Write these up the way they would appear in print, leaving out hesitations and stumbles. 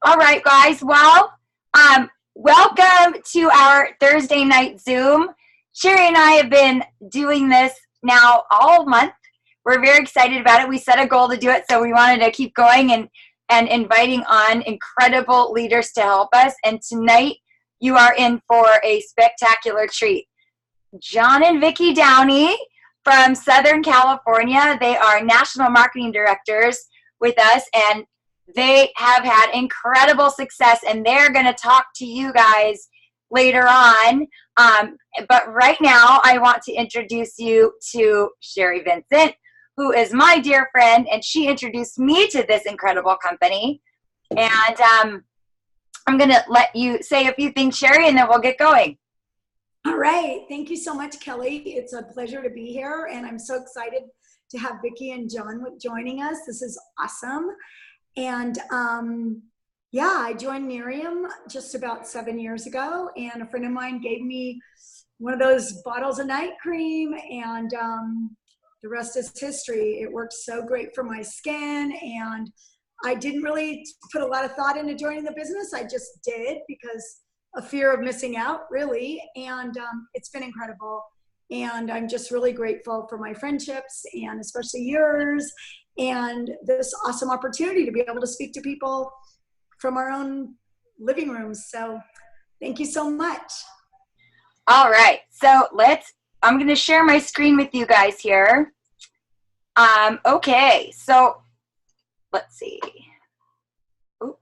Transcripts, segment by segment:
All right, guys. Well, welcome to our Thursday night Zoom. Sheri and I have been doing this now all month. We're very excited about it. We set a goal to do it, so we wanted to keep going and inviting on incredible leaders to help us. And tonight, you are in for a spectacular treat. John and Vikki Downey from Southern California. They are national marketing directors with us, and they have had incredible success, and they're going to talk to you guys later on. But right now, I want to introduce you to Sheri Vincent, who is my dear friend, and she introduced me to this incredible company. And I'm going to let you say a few things, Sheri, and then we'll get going. All right. Thank you so much, Kelly. It's a pleasure to be here, and I'm so excited to have Vikki and John joining us. This is awesome. And yeah, I joined Neora just about 7 years ago, and a friend of mine gave me one of those bottles of night cream, and the rest is history. It worked so great for my skin, and I didn't really put a lot of thought into joining the business. I just did because of fear of missing out, really, and it's been incredible. And I'm just really grateful for my friendships, and especially yours, and this awesome opportunity to be able to speak to people from our own living rooms. So thank you so much. All right, so I'm going to share my screen with you guys here. Okay, so let's see. Ooh.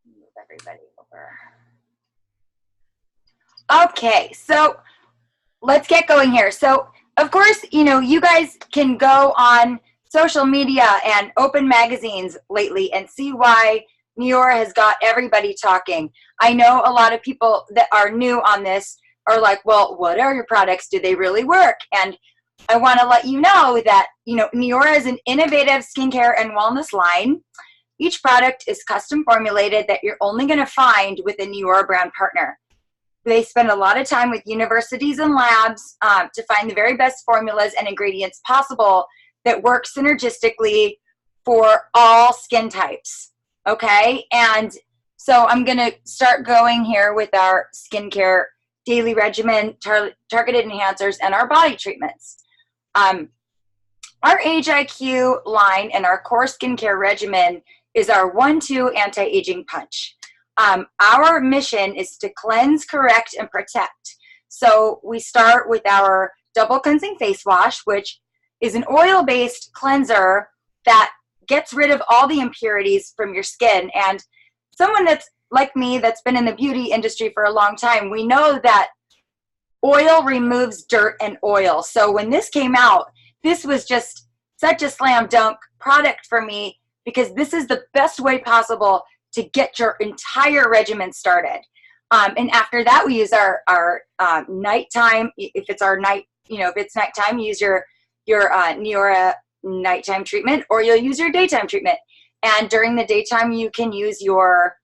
Move everybody over. Okay, so let's get going here. So, of course, you guys can go on social media and open magazines lately and see why Neora has got everybody talking. I know a lot of people that are new on this are like, well, what are your products? Do they really work? And I want to let you know that, Neora is an innovative skincare and wellness line. Each product is custom formulated that you're only going to find with a Neora brand partner. They spend a lot of time with universities and labs to find the very best formulas and ingredients possible that work synergistically for all skin types, okay? And so I'm going to start going here with our skincare daily regimen, targeted enhancers, and our body treatments. Our Age IQ line and our core skincare regimen is our 1-2 anti-aging punch. Our mission is to cleanse, correct, and protect. So we start with our double cleansing face wash, which is an oil-based cleanser that gets rid of all the impurities from your skin. And someone that's like me, that's been in the beauty industry for a long time, we know that oil removes dirt and oil. So when this came out, this was just such a slam dunk product for me, because this is the best way possible to get your entire regimen started. And after that, we use our nighttime. If it's nighttime, you use your Neora nighttime treatment, or you'll use your daytime treatment. And during the daytime, you can use your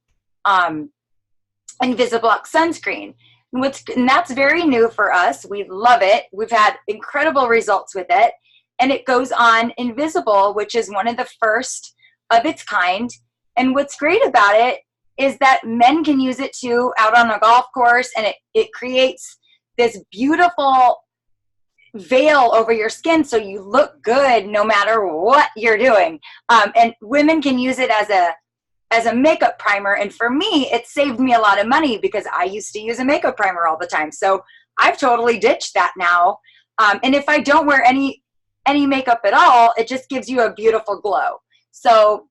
Invisiblock sunscreen. And that's very new for us. We love it. We've had incredible results with it. And it goes on invisible, which is one of the first of its kind. And what's great about it is that men can use it too out on a golf course, and it creates this beautiful veil over your skin so you look good no matter what you're doing. And women can use it as a makeup primer, and for me, it saved me a lot of money because I used to use a makeup primer all the time. So I've totally ditched that now. And if I don't wear any makeup at all, it just gives you a beautiful glow. So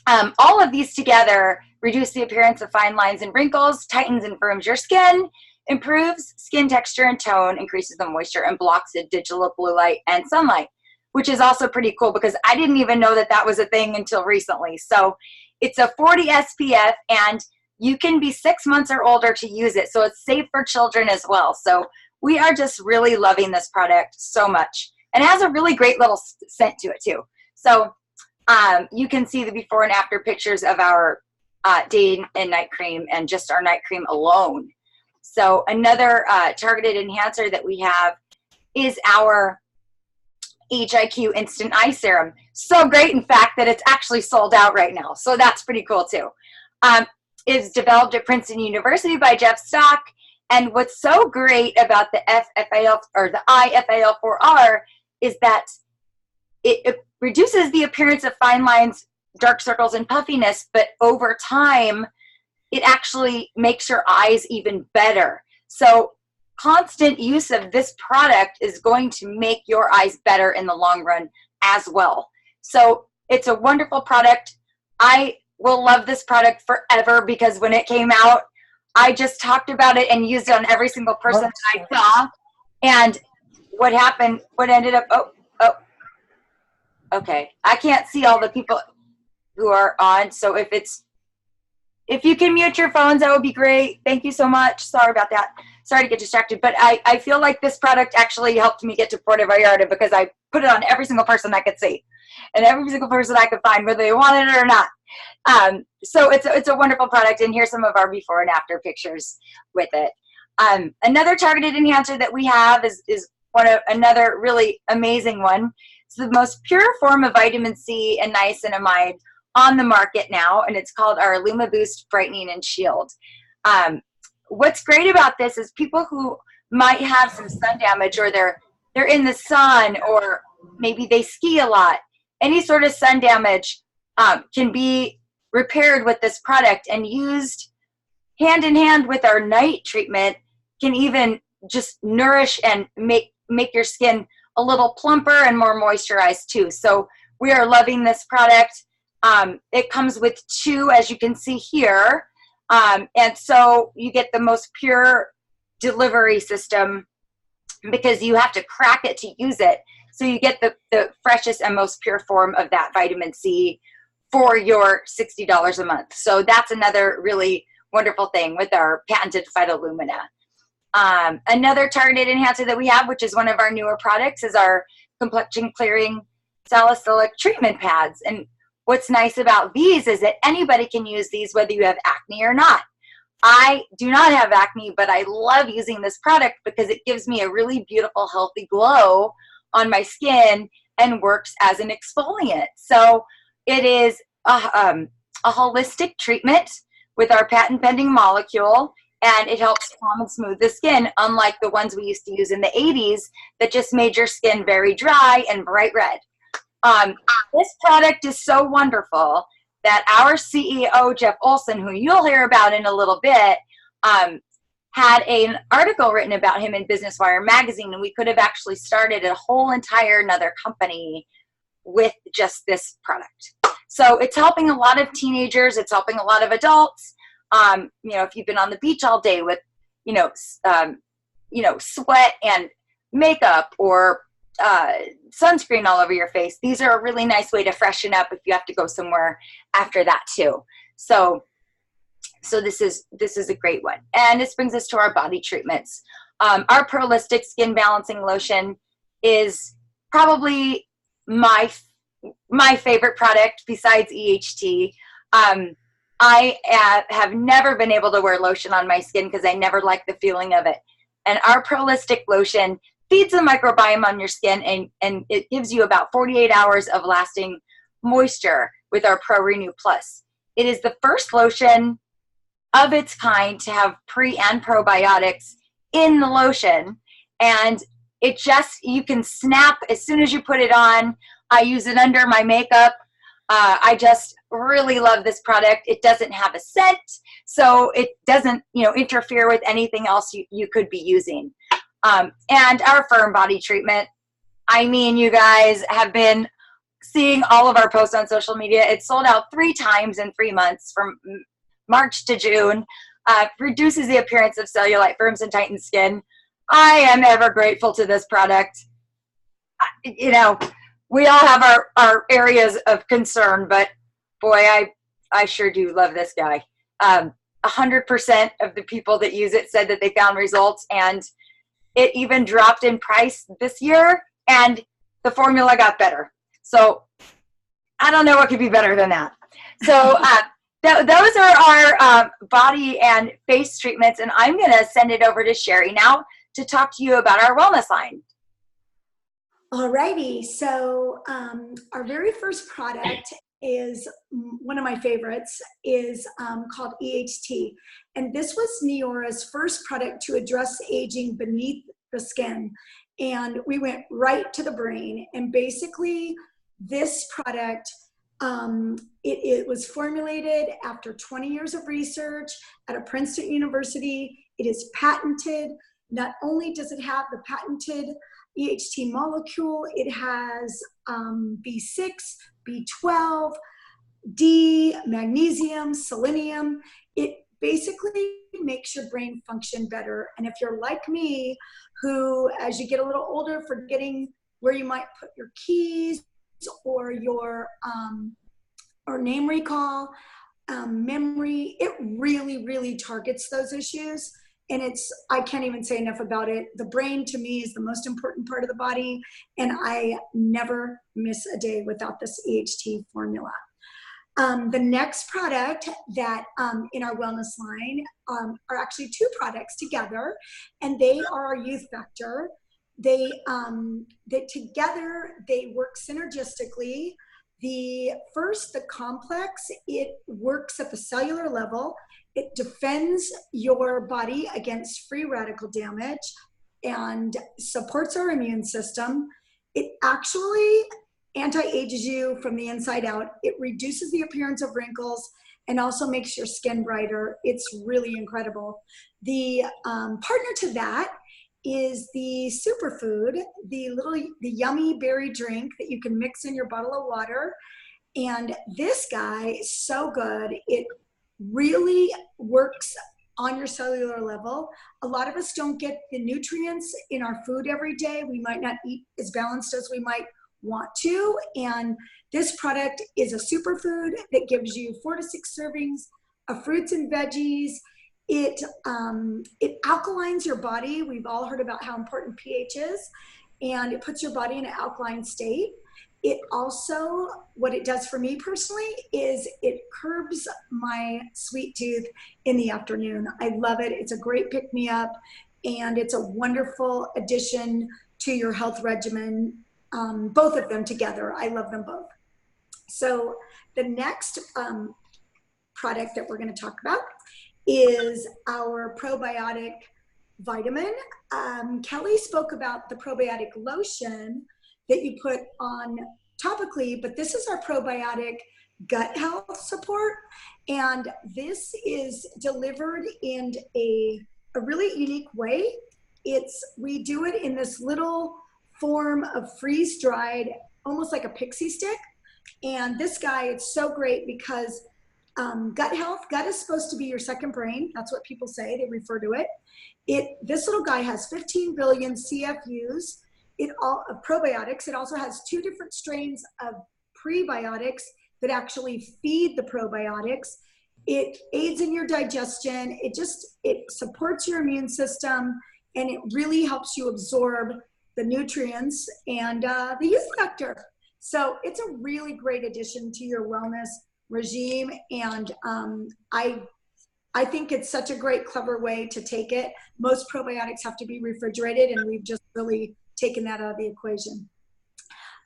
all of these together reduce the appearance of fine lines and wrinkles, tightens and firms your skin, improves skin texture and tone, increases the moisture, and blocks the digital blue light and sunlight, which is also pretty cool because I didn't even know that was a thing until recently. So it's a 40 SPF, and you can be 6 months or older to use it. So it's safe for children as well. So we are just really loving this product so much. And it has a really great little scent to it too. So you can see the before and after pictures of our day and night cream, and just our night cream alone. So another targeted enhancer that we have is our HIQ Instant Eye Serum. So great, in fact, that it's actually sold out right now. So that's pretty cool too. It's developed at Princeton University by Jeff Stock. And what's so great about the FFAL or the IFAL4R is that it reduces the appearance of fine lines, dark circles, and puffiness, but over time, it actually makes your eyes even better. So constant use of this product is going to make your eyes better in the long run as well. So it's a wonderful product. I will love this product forever because when it came out, I just talked about it and used it on every single person that I saw. And what happened, what ended up, okay. I can't see all the people who are on. So if you can mute your phones, that would be great. Thank you so much. Sorry about that. Sorry to get distracted, but I feel like this product actually helped me get to Puerto Vallarta because I put it on every single person I could see and every single person I could find, whether they wanted it or not. So it's a wonderful product, and here's some of our before and after pictures with it. Another targeted enhancer that we have is another really amazing one. It's the most pure form of vitamin C and niacinamide on the market now, and it's called our Illuma Boost Brightening and Shield. What's great about this is people who might have some sun damage, or they're in the sun, or maybe they ski a lot. Any sort of sun damage can be repaired with this product, and used hand in hand with our night treatment can even just nourish and make your skin a little plumper and more moisturized too. So we are loving this product. It comes with 2, as you can see here. And so you get the most pure delivery system because you have to crack it to use it. So you get the freshest and most pure form of that vitamin C for your $60 a month. So that's another really wonderful thing with our patented Phytolumina. Another targeted enhancer that we have, which is one of our newer products, is our complexion clearing salicylic treatment pads. And what's nice about these is that anybody can use these, whether you have acne or not. I do not have acne, but I love using this product because it gives me a really beautiful, healthy glow on my skin and works as an exfoliant. So it is a holistic treatment with our patent pending molecule, and it helps calm and smooth the skin, unlike the ones we used to use in the 80s that just made your skin very dry and bright red. This product is so wonderful that our CEO, Jeff Olson, who you'll hear about in a little bit, had an article written about him in Business Wire magazine, and we could have actually started a whole entire another company with just this product. So it's helping a lot of teenagers. It's helping a lot of adults. If you've been on the beach all day with, sweat and makeup or sunscreen all over your face, these are a really nice way to freshen up if you have to go somewhere after that too. So this is a great one. And this brings us to our body treatments. Our Pearlistic Skin Balancing Lotion is probably my favorite product besides EHT. I have never been able to wear lotion on my skin because I never liked the feeling of it. And our Pearlistic Lotion feeds the microbiome on your skin, and it gives you about 48 hours of lasting moisture with our Pro Renew Plus. It is the first lotion of its kind to have pre and probiotics in the lotion, and it just, you can snap as soon as you put it on. I use it under my makeup. I just really love this product. It doesn't have a scent, so it doesn't, interfere with anything else you could be using. And our Firm Body Treatment, I mean, you guys have been seeing all of our posts on social media. It's sold out 3 times in 3 months from March to June. Reduces the appearance of cellulite, firms, and tightened skin. I am ever grateful to this product. We all have our areas of concern, but boy, I sure do love this guy. 100% of the people that use it said that they found results, and it even dropped in price this year, and the formula got better. So I don't know what could be better than that. So those are our body and face treatments, and I'm going to send it over to Sheri now to talk to you about our wellness line. Alrighty, so our very first product is one of my favorites, is called EHT. And this was Neora's first product to address aging beneath the skin. And we went right to the brain. And basically, this product, it was formulated after 20 years of research at a Princeton University. It is patented. Not only does it have the patented EHT molecule, it has B6, B12, D, magnesium, selenium. It basically makes your brain function better. And if you're like me, who, as you get a little older, forgetting where you might put your keys or your or name recall, memory, it really, really targets those issues. And I can't even say enough about it. The brain to me is the most important part of the body, and I never miss a day without this EHT formula. The next product that in our wellness line are actually two products together, and they are our youth factor. They together, they work synergistically. The complex, it works at the cellular level. It defends your body against free radical damage and supports our immune system. It actually anti-ages you from the inside out. It reduces the appearance of wrinkles and also makes your skin brighter. It's really incredible. The partner to that is the superfood, the yummy berry drink that you can mix in your bottle of water. And this guy is so good. It really works on your cellular level. A lot of us don't get the nutrients in our food every day. We might not eat as balanced as we might want to. And this product is a superfood that gives you 4 to 6 servings of fruits and veggies. It alkalines your body. We've all heard about how important pH is, and it puts your body in an alkaline state. It also, what it does for me personally is it curbs my sweet tooth in the afternoon. I love it. It's a great pick-me-up, and it's a wonderful addition to your health regimen. Both of them together. I love them both. So the next product that we're going to talk about is our probiotic vitamin. Kelly spoke about the probiotic lotion that you put on topically, but this is our probiotic gut health support. And this is delivered in a really unique way. We do it in this little form of freeze-dried, almost like a pixie stick. And this guy, it's so great because gut health, gut is supposed to be your second brain. That's what people say, they refer to it. This little guy has 15 billion CFUs of probiotics. It also has 2 different strains of prebiotics that actually feed the probiotics. It aids in your digestion. It supports your immune system, and it really helps you absorb the nutrients and the youth factor. So it's a really great addition to your wellness regime. And I think it's such a great, clever way to take it. Most probiotics have to be refrigerated, and we've just really taken that out of the equation.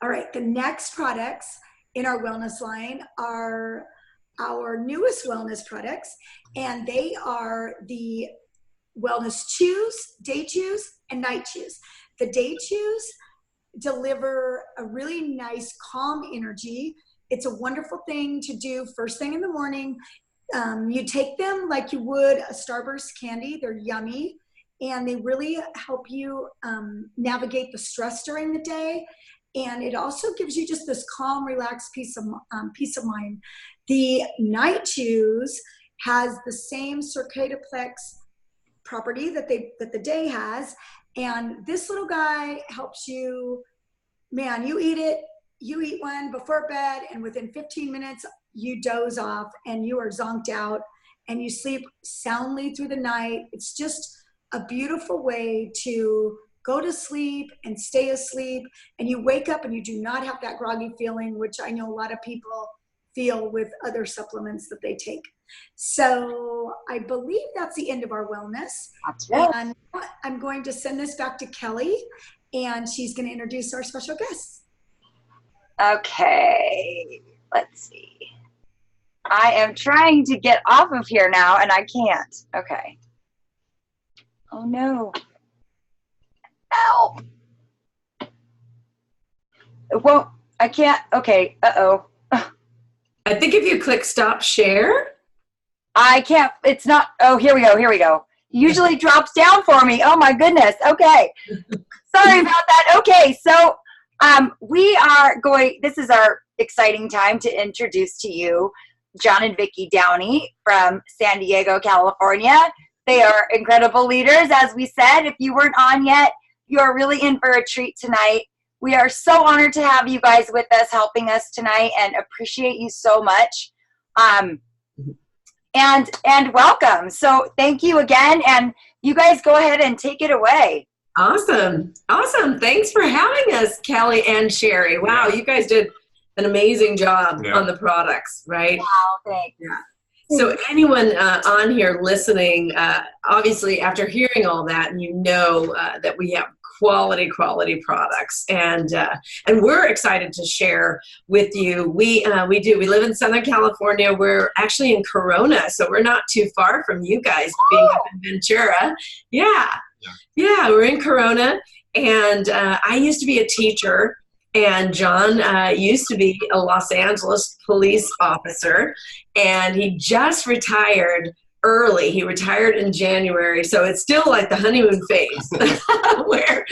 All right, the next products in our wellness line are our newest wellness products, and they are the Wellness Chews, Day Chews, and Night Chews. The Day Chews deliver a really nice, calm energy. It's a wonderful thing to do first thing in the morning. You take them like you would a Starburst candy. They're yummy, and they really help you navigate the stress during the day. And it also gives you just this calm, relaxed peace of mind. The Night Chews has the same circadiplex property that the day has. And this little guy helps you, man, you eat one before bed, and within 15 minutes, you doze off and you are zonked out and you sleep soundly through the night. It's just a beautiful way to go to sleep and stay asleep, and you wake up and you do not have that groggy feeling, which I know a lot of people feel with other supplements that they take. So I believe that's the end of our wellness. That's right. And I'm going to send this back to Kelly, and she's going to introduce our special guests. Okay, let's see. I am trying to get off of here now, and I can't. Okay. Oh, no. Help. It won't. I can't. Okay. Uh-oh. I think if you click stop share. I can't. It's not. Oh, here we go. Here we go. Usually drops down for me. Oh, my goodness. Okay. Sorry about that. Okay. So we are going. This is our exciting time to introduce to you John and Vikki Downey from San Diego, California. They are incredible leaders. As we said, if you weren't on yet, you are really in for a treat tonight. We are so honored to have you guys with us, helping us tonight, and appreciate you so much. And welcome. So thank you again, and you guys go ahead and take it away. Awesome. Awesome. Thanks for having us, Kelly and Sheri. Wow, you guys did an amazing job on the products, right? Wow, thanks. Yeah. So anyone on here listening, obviously after hearing all that, you know that we have quality products, and we're excited to share with you. We live in Southern California. We're actually in Corona, so we're not too far from you guys, being up in Ventura. Yeah, we're in Corona, and I used to be a teacher, and John used to be a Los Angeles police officer, and he just retired early. He retired in January, so it's still like the honeymoon phase where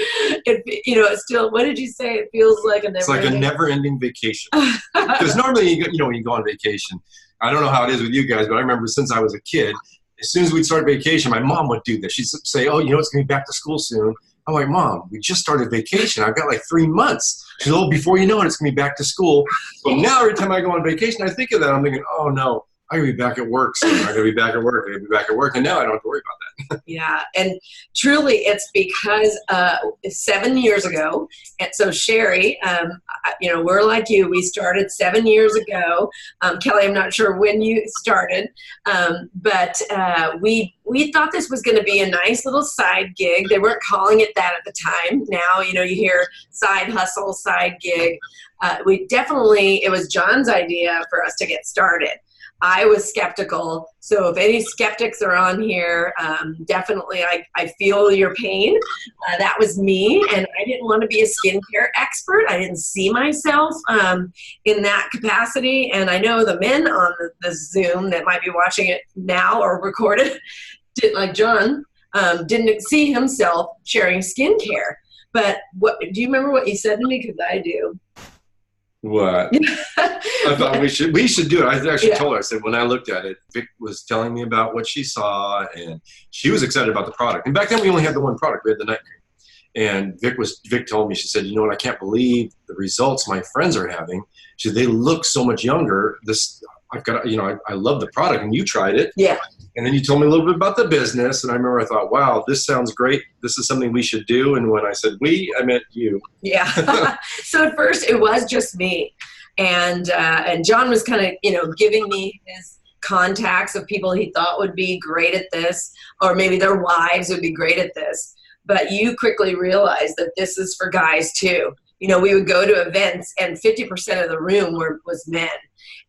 it's still, what did you say? It feels like a never-ending vacation. Because normally, when you go on vacation, I don't know how it is with you guys, but I remember since I was a kid, as soon as we'd start vacation, my mom would do this. She'd say, "Oh, it's going to be back to school soon." I'm like, "Mom, we just started vacation. I've got like 3 months." She's, "Oh, before you know it, it's going to be back to school." So now every time I go on vacation, I think of that. I'm thinking, "Oh no, I'm going to be back at work soon. I'm going to be back at work. I'm going to be back at work." And now I don't have to worry about that. Yeah. And truly it's because 7 years ago, and so Sheri, we're like you, we started 7 years ago. Kelly, I'm not sure when you started, but we thought this was going to be a nice little side gig. They weren't calling it that at the time. Now, you hear side hustle, side gig. It was John's idea for us to get started. I was skeptical, so if any skeptics are on here, definitely I feel your pain. That was me, and I didn't want to be a skincare expert. I didn't see myself in that capacity, and I know the men on the Zoom that might be watching it now or recorded, like John, didn't see himself sharing skincare. But do you remember what you said to me? Because I do. What? I thought we should do it. I actually told her, I said, when I looked at it, Vic was telling me about what she saw, and she was excited about the product. And back then we only had the one product. We had the night cream. And Vic told me, she said, "I can't believe the results my friends are having." She said, "They look so much younger. I love the product, and you tried it." Yeah. And then you told me a little bit about the business, and I remember I thought, wow, this sounds great. This is something we should do. And when I said we, I meant you. Yeah. So at first it was just me. And John was kind of, giving me his contacts of people he thought would be great at this, or maybe their wives would be great at this. But you quickly realized that this is for guys too. We would go to events and 50% of the room was men.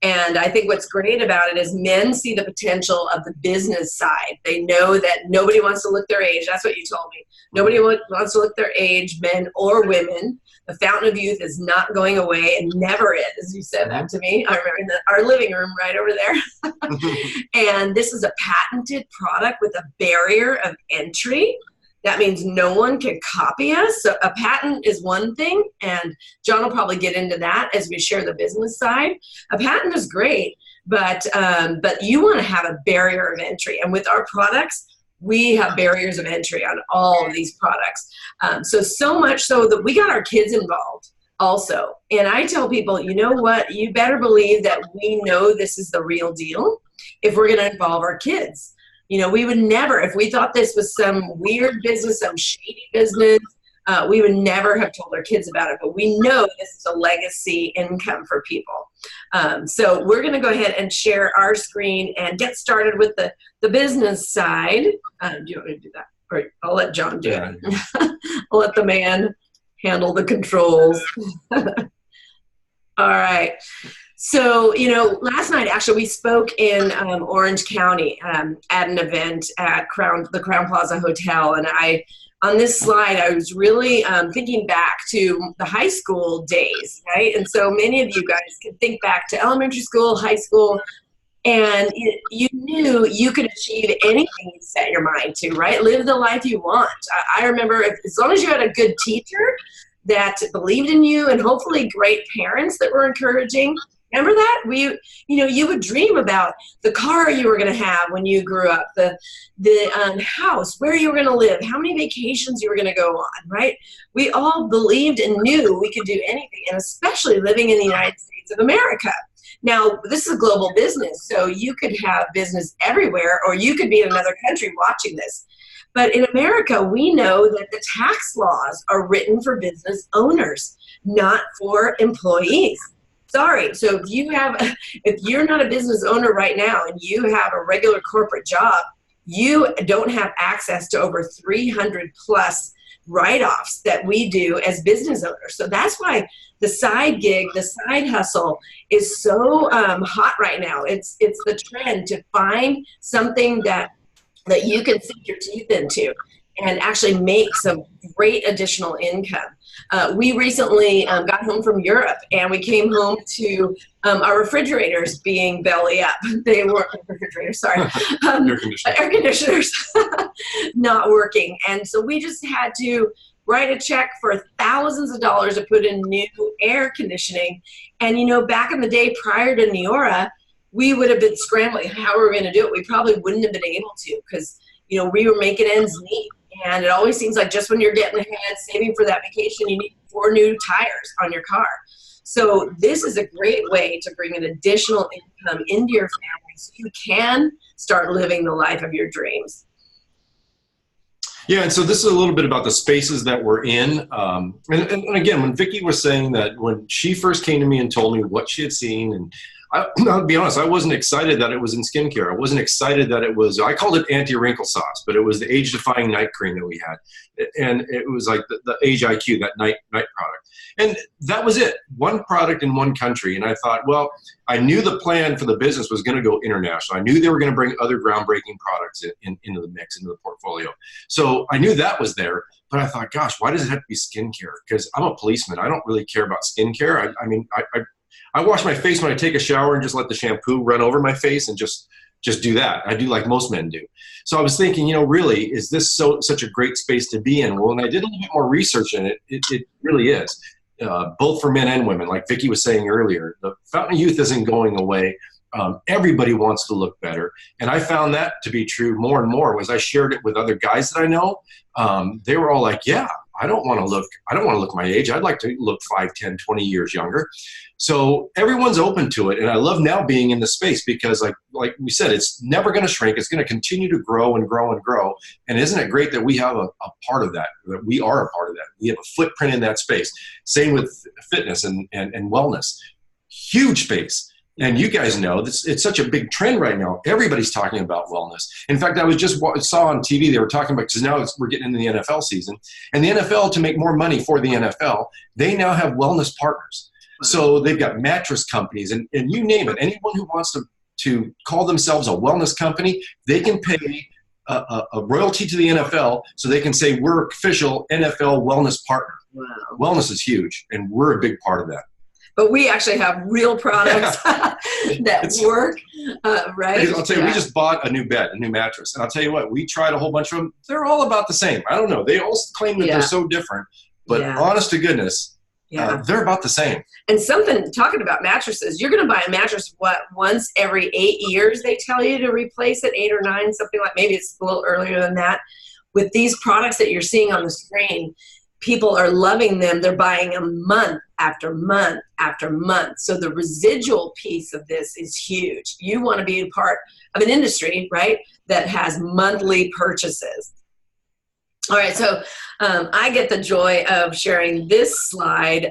And I think what's great about it is men see the potential of the business side. They know that nobody wants to look their age. That's what you told me. Nobody wants to look their age, men or women. The fountain of youth is not going away and never is. You said that to me. I remember in our living room right over there. And this is a patented product with a barrier of entry. That means no one can copy us. So a patent is one thing, and John will probably get into that as we share the business side. A patent is great, but you want to have a barrier of entry. And with our products, we have barriers of entry on all of these products. So much so that we got our kids involved also. And I tell people, you know what? You better believe that we know this is the real deal if we're going to involve our kids. We would never, if we thought this was some weird business, some shady business, we would never have told our kids about it. But we know this is a legacy income for people. So we're going to go ahead and share our screen and get started with the business side. Do you want me to do that? Or I'll let John do it. I'll let the man handle the controls. All right. So, last night, actually, we spoke in Orange County at an event at the Crown Plaza Hotel. And on this slide, I was really thinking back to the high school days, right? And so many of you guys can think back to elementary school, high school, and you knew you could achieve anything you set your mind to, right? Live the life you want. I remember as long as you had a good teacher that believed in you, and hopefully great parents that were encouraging. Remember that? You would dream about the car you were going to have when you grew up, the house, where you were going to live, how many vacations you were going to go on, right? We all believed and knew we could do anything, and especially living in the United States of America. Now, this is a global business, so you could have business everywhere, or you could be in another country watching this. But in America, we know that the tax laws are written for business owners, not for employees. Sorry. So if you're not a business owner right now and you have a regular corporate job, you don't have access to over 300 plus write-offs that we do as business owners. So that's why the side gig, the side hustle is so hot right now. It's the trend to find something that you can sink your teeth into and actually make some great additional income. We recently got home from Europe, and we came home to our refrigerators being belly up. They weren't refrigerators, sorry. Air conditioners not working. And so we just had to write a check for thousands of dollars to put in new air conditioning. And, back in the day prior to Neora, we would have been scrambling. How are we going to do it? We probably wouldn't have been able to because, we were making ends meet. And it always seems like just when you're getting ahead, saving for that vacation, you need 4 new tires on your car. So this is a great way to bring an additional income into your family so you can start living the life of your dreams. Yeah, and so this is a little bit about the spaces that we're in. And again, when Vikki was saying that when she first came to me and told me what she had seen, and I'll be honest, I wasn't excited that it was in skincare. I wasn't excited that it was, I called it anti-wrinkle sauce, but it was the age-defying night cream that we had. And it was like the Age IQ, that night product. And that was it, one product in one country. And I thought, well, I knew the plan for the business was going to go international. I knew they were going to bring other groundbreaking products into the mix, into the portfolio. So I knew that was there. But I thought, gosh, why does it have to be skincare? Because I'm a policeman. I don't really care about skincare. I wash my face when I take a shower and just let the shampoo run over my face and just do that. I do like most men do. So I was thinking, really, is this such a great space to be in? Well, when I did a little bit more research in it, it really is, both for men and women. Like Vikki was saying earlier, the fountain of youth isn't going away. Everybody wants to look better. And I found that to be true more and more as I shared it with other guys that I know. They were all like, yeah, I don't want to look my age. I'd like to look 5, 10, 20 years younger. So everyone's open to it. And I love now being in the space because like we said, it's never going to shrink. It's going to continue to grow and grow and grow. And isn't it great that we have a part of that we are a part of that? We have a footprint in that space. Same with fitness and wellness. Huge space. And you guys know it's such a big trend right now. Everybody's talking about wellness. In fact, I saw on TV, they were talking about, because now we're getting into the NFL season. And the NFL, to make more money for the NFL, they now have wellness partners. So they've got mattress companies and you name it. Anyone who wants to call themselves a wellness company, they can pay a royalty to the NFL so they can say we're official NFL wellness partner. Wow. Wellness is huge, and we're a big part of that. But we actually have real products that work, right? I'll tell you, we just bought a new bed, a new mattress. And I'll tell you what, we tried a whole bunch of them. They're all about the same. I don't know. They all claim that they're so different. But honest to goodness, they're about the same. And talking about mattresses, you're going to buy a mattress, once every 8 years, they tell you to replace it, 8 or 9, something like, maybe it's a little earlier than that. With these products that you're seeing on the screen, people are loving them. They're buying them month after month after month. So the residual piece of this is huge. You want to be a part of an industry, right, that has monthly purchases. All right, so I get the joy of sharing this slide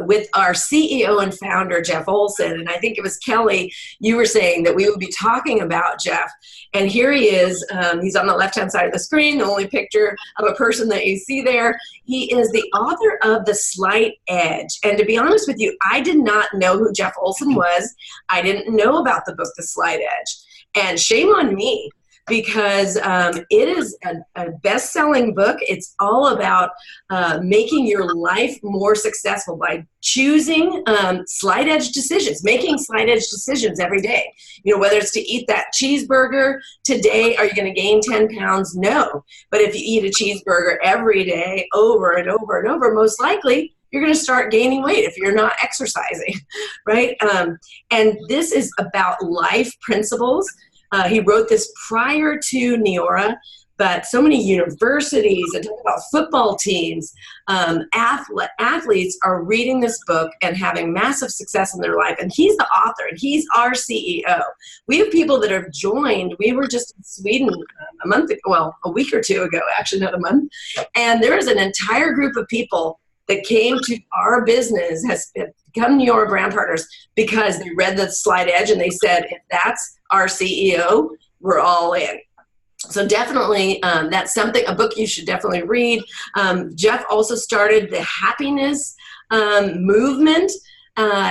with our CEO and founder, Jeff Olson. And I think it was Kelly, you were saying that we would be talking about Jeff. And here he is. He's on the left-hand side of the screen, the only picture of a person that you see there. He is the author of The Slight Edge. And to be honest with you, I did not know who Jeff Olson was. I didn't know about the book, The Slight Edge. And shame on me, because it is a best-selling book. It's all about making your life more successful by choosing slight edge decisions, making slight edge decisions every day. You know, whether it's to eat that cheeseburger today, are you going to gain 10 pounds? No. But if you eat a cheeseburger every day over and over and over, most likely you're going to start gaining weight if you're not exercising, right? And this is about life principles. He wrote this prior to Neora, but so many universities and talk about football teams, athletes are reading this book and having massive success in their life. And he's the author, and he's our CEO. We have people that have joined. We were just in Sweden a month ago, well, a week or two ago, actually, not a month. And there is an entire group of people that came to our business, has become Neora brand partners because they read The Slight Edge and they said, if that's our CEO, we're all in. So definitely, that's a book you should definitely read. Jeff also started the happiness movement.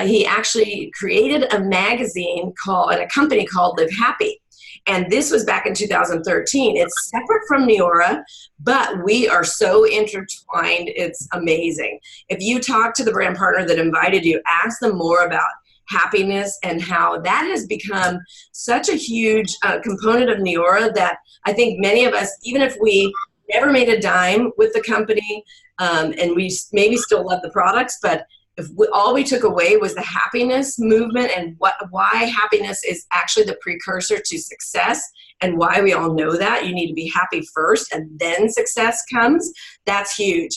He actually created a magazine and a company called Live Happy. And this was back in 2013. It's separate from Neora, but we are so intertwined, it's amazing. If you talk to the brand partner that invited you, ask them more about happiness and how that has become such a huge component of Neora that I think many of us, even if we never made a dime with the company and we maybe still love the products, but if all we took away was the happiness movement and why happiness is actually the precursor to success and why we all know that you need to be happy first and then success comes, that's huge.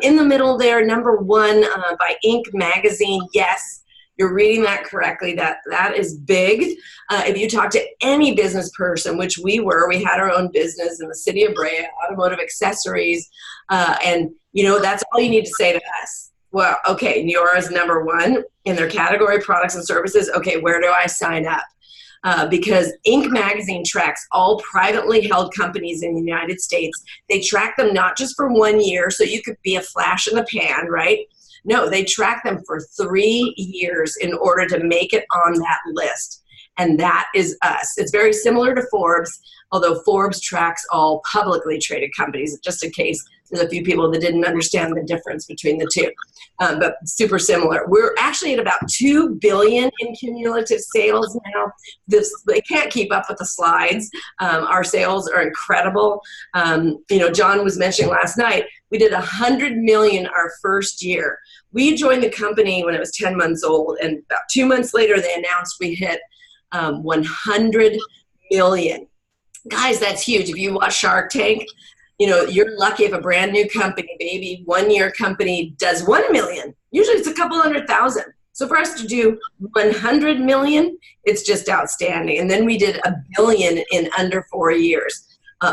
In the middle there, number 1 by Inc. magazine, yes, you're reading that correctly. That is big. If you talk to any business person, which we had our own business in the city of Brea, automotive accessories, and you know, that's all you need to say to us. Well, okay, Neora is number 1 in their category, products and services. Okay, where do I sign up? Because Inc. magazine tracks all privately held companies in the United States. They track them not just for 1 year, so you could be a flash in the pan, right? No, they track them for 3 years in order to make it on that list. And that is us. It's very similar to Forbes, although Forbes tracks all publicly traded companies, just in case there's a few people that didn't understand the difference between the two. But super similar. We're actually at about $2 billion in cumulative sales now. They can't keep up with the slides. Our sales are incredible. You know, John was mentioning last night, we did $100 million our first year. We joined the company when it was 10 months old, and about 2 months later, they announced we hit 100 million. Guys, that's huge. If you watch Shark Tank, you know, you're lucky if a brand new company, maybe 1 year company does 1 million. Usually it's a couple 100,000. So for us to do 100 million, it's just outstanding. And then we did $1 billion in under 4 years.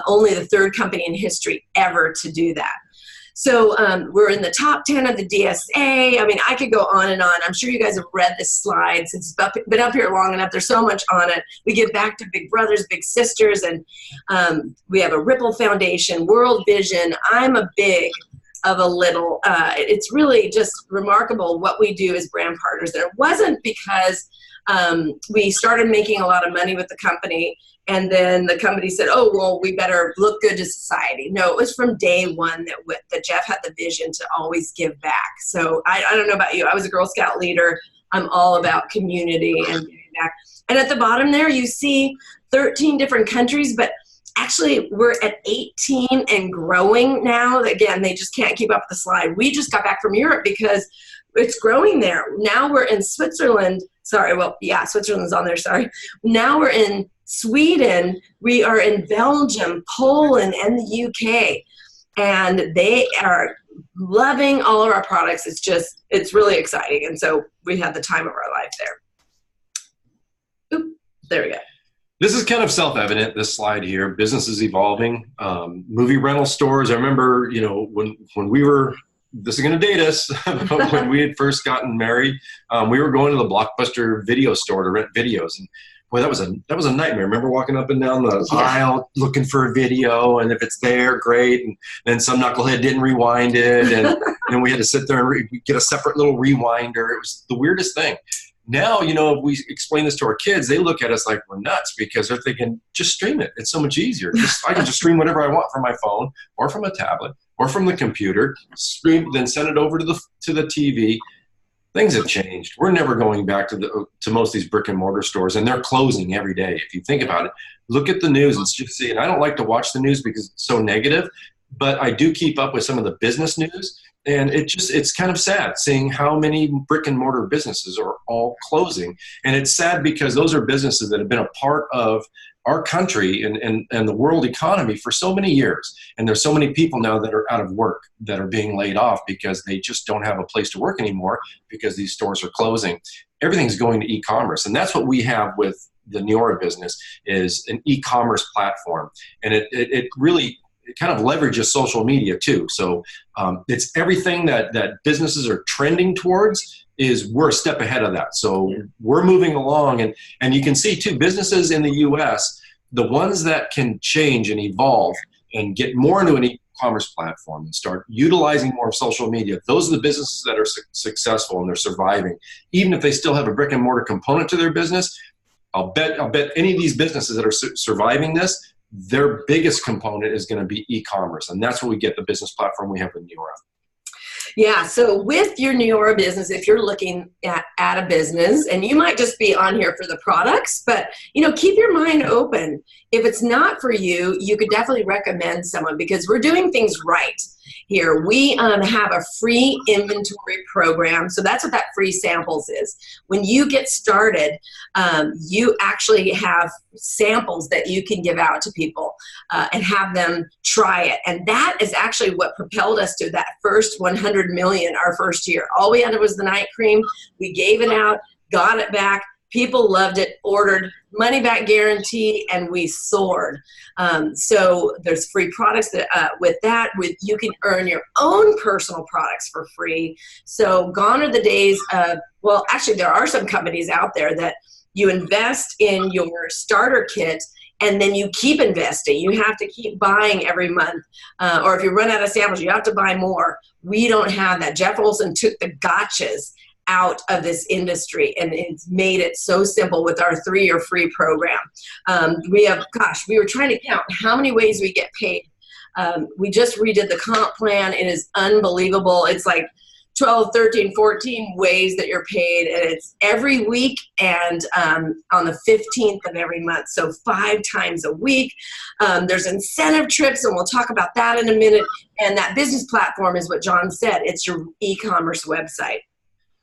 Only the 3rd company in history ever to do that. So we're in the top 10 of the DSA. I mean, I could go on and on. I'm sure you guys have read this slide since it's been up here long enough. There's so much on it. We give back to big brothers, big sisters, and we have a Ripple Foundation, World Vision. I'm a big of a little. It's really just remarkable what we do as brand partners. And it wasn't because we started making a lot of money with the company and then the company said, oh, well, we better look good to society. No, it was from day one that Jeff had the vision to always give back. So I don't know about you. I was a Girl Scout leader. I'm all about community and giving back. And at the bottom there, you see 13 different countries, but actually we're at 18 and growing now. Again, they just can't keep up with the slide. We just got back from Europe because it's growing there. Now we're in Switzerland. Sorry, well, yeah, Switzerland's on there, sorry. Now we're in Sweden, we are in Belgium, Poland, and the UK. And they are loving all of our products. It's really exciting. And so we had the time of our life there. Oop, there we go. This is kind of self-evident, this slide here. Business is evolving. Movie rental stores, I remember, when we were, this is going to date us, when we had first gotten married, we were going to the Blockbuster video store to rent videos. And boy, that was a nightmare. Remember walking up and down the aisle looking for a video, and if it's there, great. And then some knucklehead didn't rewind it, and then we had to sit there and get a separate little rewinder. It was the weirdest thing. Now, if we explain this to our kids, they look at us like we're nuts because they're thinking, just stream it. It's so much easier. I can just stream whatever I want from my phone or from a tablet or from the computer, stream, then send it over to the TV. Things have changed. We're never going back to most of these brick and mortar stores, and they're closing every day. If you think about it, look at the news and just see. And I don't like to watch the news because it's so negative, but I do keep up with some of the business news. And it's kind of sad seeing how many brick and mortar businesses are all closing. And it's sad because those are businesses that have been a part of our country and the world economy for so many years. And there's so many people now that are out of work, that are being laid off because they just don't have a place to work anymore because these stores are closing. Everything's going to e-commerce. And that's what we have with the Neora business, is an e-commerce platform. And it really kind of leverages social media too. So it's everything that businesses are trending towards. We're a step ahead of that. So we're moving along, and you can see too, businesses in the US, the ones that can change and evolve and get more into an e-commerce platform and start utilizing more of social media, those are the businesses that are successful and they're surviving. Even if they still have a brick and mortar component to their business, I'll bet any of these businesses that are surviving this, their biggest component is going to be e-commerce. And that's where we get the business platform we have with Neora. Yeah, so with your Neora business, if you're looking at a business, and you might just be on here for the products, but keep your mind open. If it's not for you, you could definitely recommend someone, because we're doing things right here. We have a free inventory program. So that's what that free samples is. When you get started, you actually have samples that you can give out to people and have them try it. And that is actually what propelled us to that first 100 million our first year. All we had was the night cream. We gave it out, got it back. People loved it, ordered, money back guarantee, and we soared. So there's free products that you can earn your own personal products for free. So gone are the days of, well, actually there are some companies out there that you invest in your starter kit and then you keep investing. You have to keep buying every month. Or if you run out of samples, you have to buy more. We don't have that. Jeff Olson took the gotchas out of this industry, and it's made it so simple with our 3-year free program. We were trying to count how many ways we get paid. We just redid the comp plan. It is unbelievable. It's like 12, 13, 14 ways that you're paid, and it's every week and on the 15th of every month, so 5 times a week. There's incentive trips, and we'll talk about that in a minute, and that business platform is what John said. It's your e-commerce website.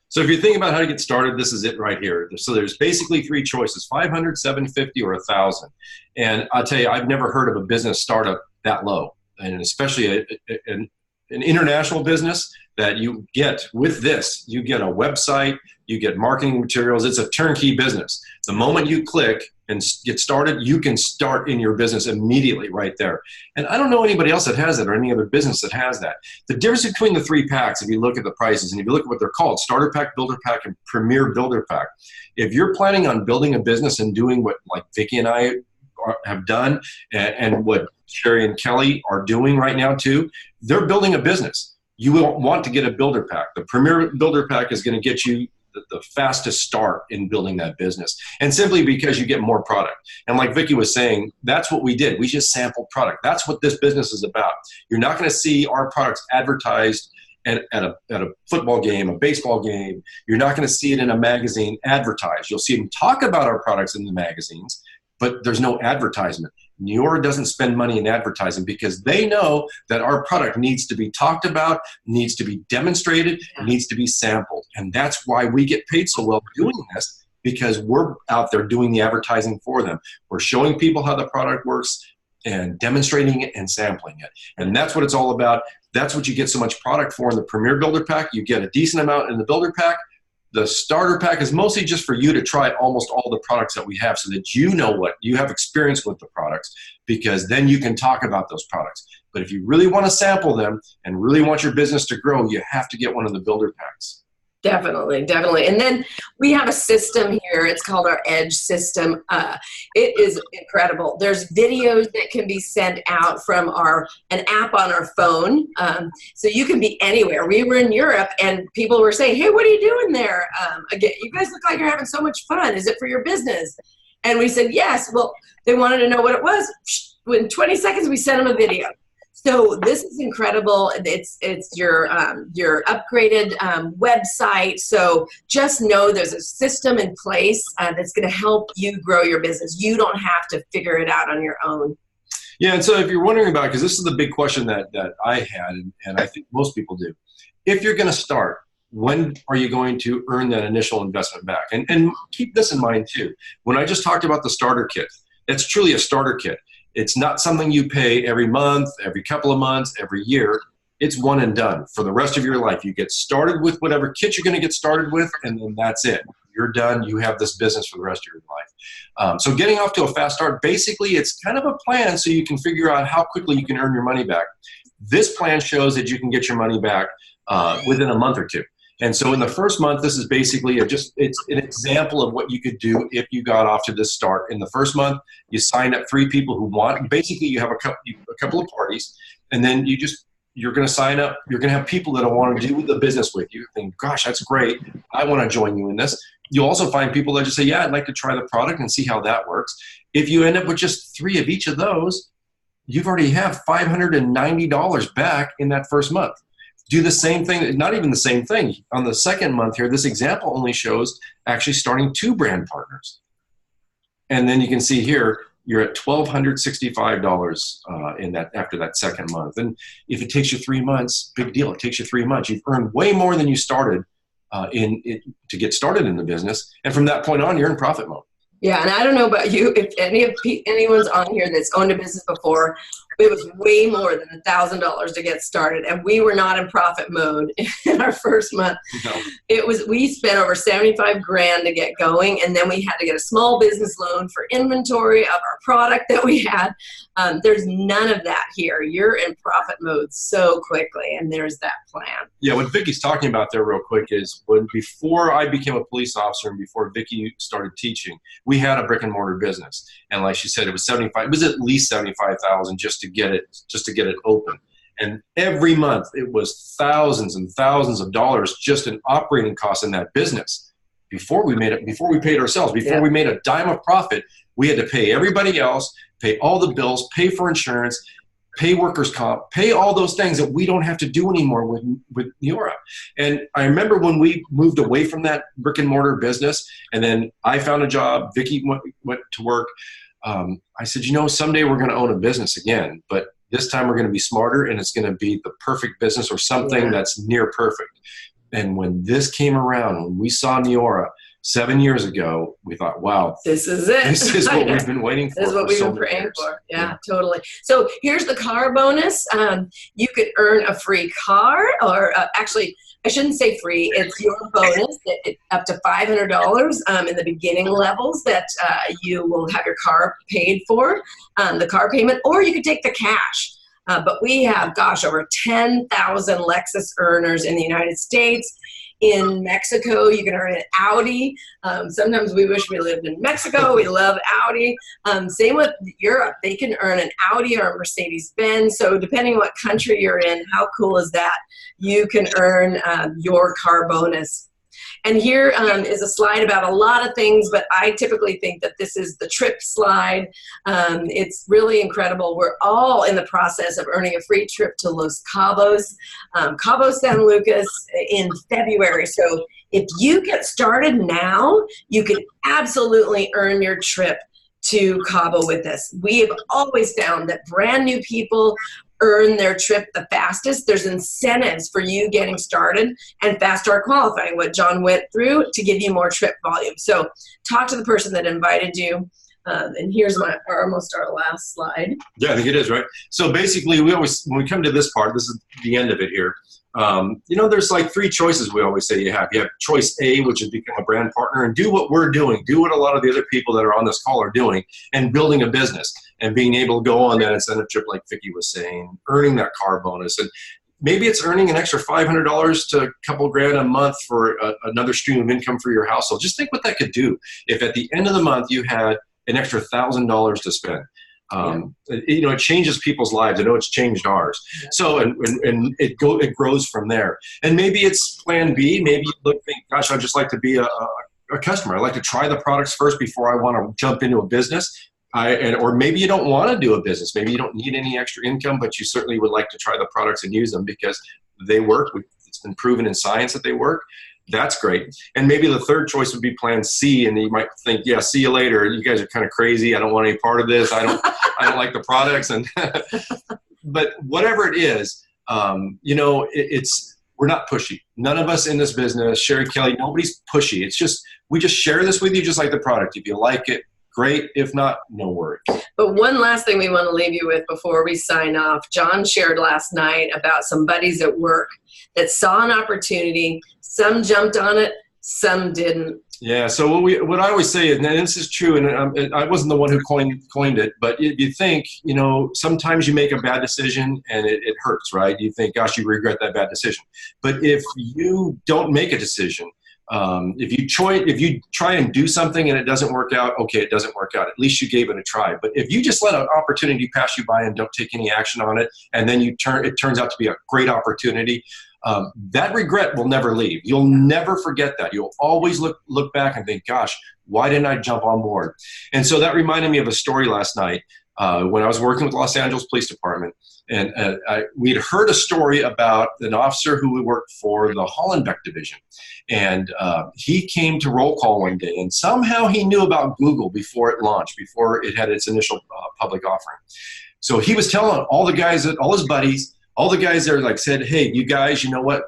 So if you're thinking about how to get started, this is it right here. So there's basically 3 choices: 500, 750, or 1,000. And I'll tell you, I've never heard of a business startup that low, and especially an international business that you get with this. You get a website, you get marketing materials. It's a turnkey business. The moment you click and get started, you can start in your business immediately right there. And I don't know anybody else that has that, or any other business that has that. The difference between the 3 packs, if you look at the prices and if you look at what they're called, starter pack, builder pack, and premier builder pack. If you're planning on building a business and doing what like Vikki and I have done, and what Sheri and Kelly are doing right now too, they're building a business. You will want to get a builder pack. The premier builder pack is going to get you the fastest start in building that business, and simply because you get more product. And like Vikki was saying, that's what we did. We just sampled product. That's what this business is about. You're not going to see our products advertised at a football game, a baseball game. You're not going to see it in a magazine advertised. You'll see them talk about our products in the magazines, but there's no advertisement. Neora doesn't spend money in advertising because they know that our product needs to be talked about, needs to be demonstrated, needs to be sampled. And that's why we get paid so well doing this, because we're out there doing the advertising for them. We're showing people how the product works and demonstrating it and sampling it. And that's what it's all about. That's what you get so much product for in the Premier Builder Pack. You get a decent amount in the Builder Pack. The starter pack is mostly just for you to try almost all the products that we have so that you know what you have experience with the products, because then you can talk about those products. But if you really want to sample them and really want your business to grow, you have to get one of the builder packs. Definitely, definitely. And then we have a system here. It's called our Edge system. It is incredible. There's videos that can be sent out from an app on our phone. So you can be anywhere. We were in Europe and people were saying, hey, what are you doing there? Again, you guys look like you're having so much fun. Is it for your business? And we said, yes. Well, they wanted to know what it was. In 20 seconds, we sent them a video. So this is incredible. It's your upgraded website. So just know there's a system in place that's going to help you grow your business. You don't have to figure it out on your own. Yeah, and so if you're wondering about, because this is the big question that I had, and I think most people do, if you're going to start, when are you going to earn that initial investment back? And keep this in mind too. When I just talked about the starter kit, it's truly a starter kit. It's not something you pay every month, every couple of months, every year. It's one and done for the rest of your life. You get started with whatever kit you're going to get started with, and then that's it. You're done. You have this business for the rest of your life. So getting off to a fast start, basically it's kind of a plan so you can figure out how quickly you can earn your money back. This plan shows that you can get your money back within a month or two. And so in the first month, this is basically it's an example of what you could do if you got off to this start. In the first month, you sign up 3 people who want, basically you have a couple of parties, and then you're going to sign up. You're going to have people that want to do the business with you. Think, gosh, that's great. I want to join you in this. You'll also find people that just say, yeah, I'd like to try the product and see how that works. If you end up with just 3 of each of those, you've already have $590 back in that first month. Do the same thing, not even the same thing. On the second month here, this example only shows actually starting 2 brand partners. And then you can see here, you're at $1,265 in that after that second month. And if it takes you 3 months, big deal. It takes you 3 months. You've earned way more than you started to get started in the business. And from that point on, you're in profit mode. Yeah, and I don't know about you, if anyone's on here that's owned a business before, it was way more than $1,000 to get started, and we were not in profit mode in our first month. No. We spent over 75 grand to get going, and then we had to get a small business loan for inventory of our product that we had. There's none of that here. You're in profit mode so quickly, and there's that plan. Yeah, what Vicki's talking about there real quick is before I became a police officer and before Vicki started teaching, we had a brick and mortar business, and like she said, it was at least $75,000 just to get it open. And every month it was thousands and thousands of dollars just in operating costs in that business. Before we paid ourselves, we made a dime of profit, we had to pay everybody else, pay all the bills, pay for insurance, pay workers' comp, pay all those things that we don't have to do anymore with Neora. And I remember when we moved away from that brick and mortar business, and then I found a job, Vicki went to work. I said, someday we're going to own a business again, but this time we're going to be smarter, and it's going to be the perfect business or something that's near perfect. And when this came around, when we saw Neora 7 years ago, we thought, wow, this is it. This is what we've been waiting for. This is what we've been praying for. Yeah, totally. So here's the car bonus. You could earn a free car, or actually, I shouldn't say free. It's your bonus, up to $500 in the beginning levels that you will have your car paid for, the car payment, or you could take the cash. But we have, over 10,000 Lexus earners in the United States. In Mexico, you can earn an Audi. Sometimes we wish we lived in Mexico. We love Audi. Same with Europe. They can earn an Audi or a Mercedes-Benz. So depending on what country you're in, how cool is that? You can earn your car bonus. And here is a slide about a lot of things, but I typically think that this is the trip slide. It's really incredible. We're all in the process of earning a free trip to Los Cabos, Cabo San Lucas in February. So if you get started now, you can absolutely earn your trip to Cabo with us. We have always found that brand new people earn their trip the fastest. There's incentives for you getting started and fast start qualifying, what John went through, to give you more trip volume. So talk to the person that invited you. And here's almost our last slide. Yeah, I think it is, right? So basically, when we come to this part, this is the end of it here. You know, there's like 3 choices we always say you have. You have choice A, which is become a brand partner and do what we're doing, do what a lot of the other people that are on this call are doing, and building a business and being able to go on that incentive trip like Vikki was saying, earning that car bonus. And maybe it's earning an extra $500 to a couple grand a month for another stream of income for your household. Just think what that could do if at the end of the month you had an extra $1,000 to spend. You know, it changes people's lives. I know it's changed ours. So, and it grows from there. And maybe it's plan B. Maybe you think, gosh, I'd just like to be a customer. I'd like to try the products first before I want to jump into a business. Or maybe you don't want to do a business. Maybe you don't need any extra income, but you certainly would like to try the products and use them because they work. It's been proven in science that they work. That's great. And maybe the third choice would be plan C, and you might think, yeah, see you later. You guys are kind of crazy. I don't want any part of this. I don't like the products. And but whatever it is, you know, we're not pushy. None of us in this business, Sheri, Kelly, nobody's pushy. It's just, we just share this with you just like the product. If you like it, great. If not, no worries. But one last thing we want to leave you with before we sign off. John shared last night about some buddies at work that saw an opportunity. Some jumped on it, some didn't. Yeah, so what I always say is, and this is true, and I wasn't the one who coined it, but if you think, you know, sometimes you make a bad decision and it hurts, right? You think, gosh, you regret that bad decision. But if you don't make a decision, if you try and do something and it doesn't work out, okay, it doesn't work out. At least you gave it a try. But if you just let an opportunity pass you by and don't take any action on it, and then it turns out to be a great opportunity, that regret will never leave. You'll never forget that. You'll always look back and think, gosh, why didn't I jump on board? And so that reminded me of a story last night when I was working with the Los Angeles Police Department. And we'd heard a story about an officer who worked for the Hollenbeck Division. And he came to roll call one day, and somehow he knew about Google before it launched, before it had its initial public offering. So he was telling all the guys, all his buddies, all the guys there, like, said, hey, you guys, you know what?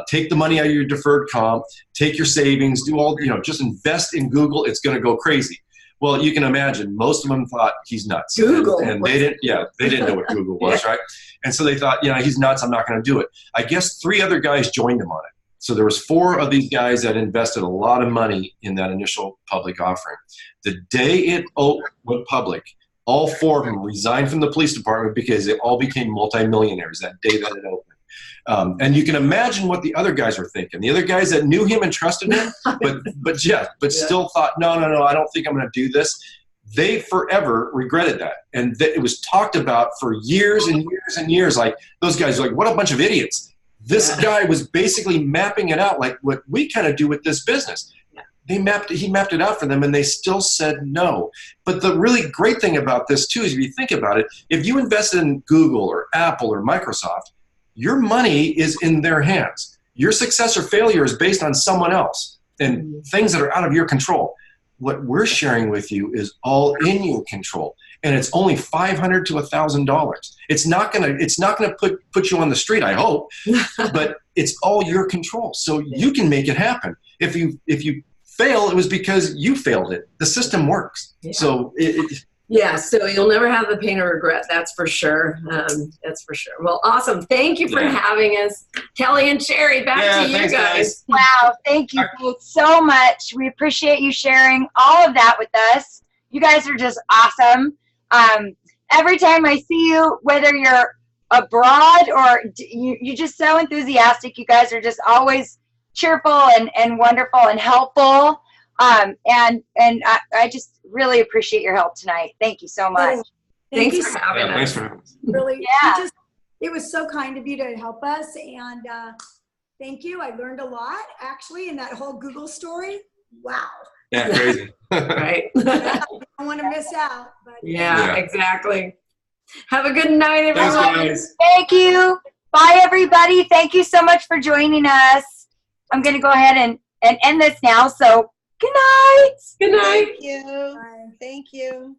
Take the money out of your deferred comp, take your savings, do all, you know, just invest in Google. It's going to go crazy. Well, you can imagine most of them thought he's nuts. Google. And they didn't know what Google was, right? And so they thought, you know, he's nuts. I'm not going to do it. I guess 3 other guys joined him on it. So there was 4 of these guys that invested a lot of money in that initial public offering. The day it went public, all 4 of them resigned from the police department because they all became multimillionaires that day that it opened. And you can imagine what the other guys were thinking. The other guys that knew him and trusted him, but still thought, no, I don't think I'm going to do this. They forever regretted that. And it was talked about for years and years and years. Like, those guys were like, what a bunch of idiots. This guy was basically mapping it out like what we kind of do with this business. He mapped it out for them, and they still said no. But the really great thing about this, too, is if you think about it, if you invest in Google or Apple or Microsoft, your money is in their hands. Your success or failure is based on someone else and things that are out of your control. What we're sharing with you is all in your control, and it's only $500 to $1,000. It's not gonna put you on the street, I hope, but it's all your control. So you can make it happen. If you fail, it was because you failed it. The system works. Yeah. So so you'll never have the pain or regret. That's for sure. That's for sure. Well, awesome. Thank you for having us. Kelly and Sheri, back to you guys. Wow. Thank you both so much. We appreciate you sharing all of that with us. You guys are just awesome. Every time I see you, whether you're abroad or you're just so enthusiastic, you guys are just always cheerful and wonderful and helpful. And I just really appreciate your help tonight. Thank you so much. Thanks for having us. Thanks for having us. Really, it was so kind of you to help us, and thank you. I learned a lot, actually, in that whole Google story. Wow. Yeah, crazy. Right. I don't want to miss out. But exactly. Have a good night, everyone. Thanks, guys. Thank you. Bye, everybody. Thank you so much for joining us. I'm going to go ahead and end this now. So good night. Good night. Thank you. Bye. Thank you.